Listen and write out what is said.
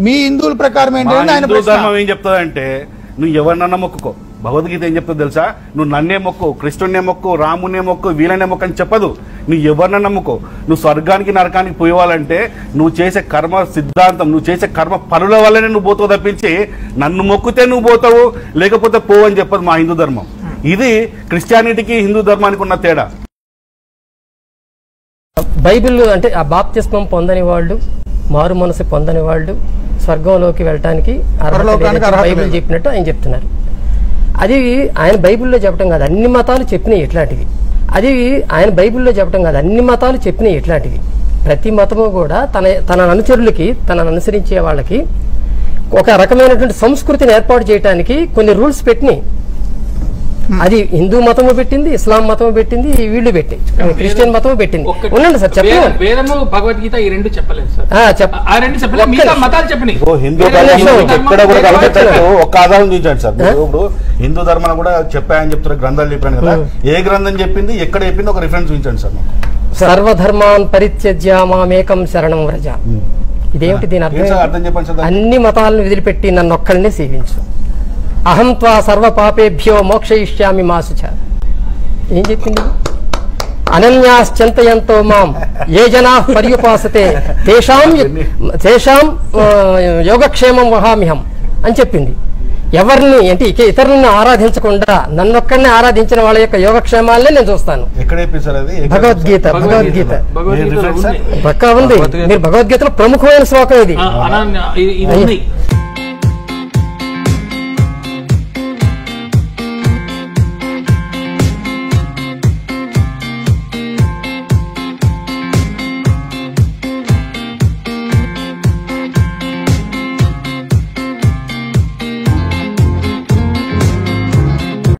మీ హిందువుల ప్రకారం ఏంటంటే ఆయన ధర్మం ఏం చెప్తుందంటే నువ్వు ఎవరినన్నా మొక్కుకో. భగవద్గీత ఏం చెప్తుంది తెలుసా? నువ్వు నన్నే మొక్కు, కృష్ణునే మొక్కు, రామునే మొక్కు, వీళ్ళనే మొక్కు అని చెప్పదు. నువ్వు ఎవరినన్నా నమ్ముకో. నువ్వు స్వర్గానికి నరకానికి పోయేవాళ్ళంటే నువ్వు చేసే కర్మ సిద్ధాంతం, నువ్వు చేసే కర్మ పనుల వల్లనే నువ్వు పోతావు తప్పించి నన్ను మొక్కుతే నువ్వు పోతావు లేకపోతే పోవు అని చెప్పదు మా హిందూ ధర్మం. ఇది క్రిస్టియానిటీకి హిందూ ధర్మానికి ఉన్న తేడా. బైబిల్ అంటే ఆ బాప్తిస్మం పొందని వాళ్ళు, మారు మనసు పొందని వాళ్ళు స్వర్గంలోకి వెళ్ళటానికి బైబిల్ చెప్పినట్టు ఆయన చెప్తున్నారు. అది ఆయన బైబిల్లో చెప్పడం కాదు, అన్ని మతాలు చెప్పినాయి ఇట్లాంటివి. అది ఆయన బైబిల్లో చెప్పడం కాదు, అన్ని మతాలు చెప్పినాయి ఇట్లాంటివి. ప్రతి మతము కూడా తన అనుచరులకి, తనను అనుసరించే వాళ్ళకి ఒక రకమైనటువంటి సంస్కృతిని ఏర్పాటు చేయడానికి కొన్ని రూల్స్ పెట్టినాయి. అది హిందూ మతము పెట్టింది, ఇస్లాం మతము పెట్టింది, వీళ్ళు పెట్టి క్రిస్టియన్ మతము పెట్టింది. ఉండండి సార్, చెప్పండి. వేదము భగవద్గీత ఈ రెండు చెప్పలేదు సార్. ఆ రెండు చెప్పలేదు, మిగతా మతాలు చెప్పినాయి. హిందూ ఎక్కడ కూడా కలపేటట్టు ఒక్క ఆధారం చూపించండి సార్. ఇప్పుడు హిందూ ధర్మం కూడా చెప్పాయని చెప్తున్నారు, గ్రంథాలు చెప్పాను కదా, ఏ గ్రంథం చెప్పింది, ఎక్కడ చెప్పింది, ఒక రిఫరెన్స్ చూపించండి సార్. సర్వధర్మాన్ పరిత్యజ్య మామేకం శరణం వ్రజ. ఇదేమిటి దీని అర్థం చెప్పండి సార్. అన్ని మతాలను వదిలిపెట్టి నన్ను ఒక్కడినే సేవించు. అహం త్వా సర్వ పాపేభ్యో మోక్షయిష్యామి మా శుచ. ఏం చెప్పింది? అనన్యాశ్చింతయంతో మాం ఏ జనా పర్యుపాసతే తేషాం యోగక్షేమం వహామ్యహం అని చెప్పింది. ఎవరిని అంటే ఇతరులను ఆరాధించకుండా నన్నొక్కడిని ఆరాధించిన వాళ్ళ యొక్క యోగక్షేమాలనే నేను చూస్తాను. భగవద్గీత పక్కా ఉంది. మీరు భగవద్గీతలో ప్రముఖమైన శ్లోకం ఇది.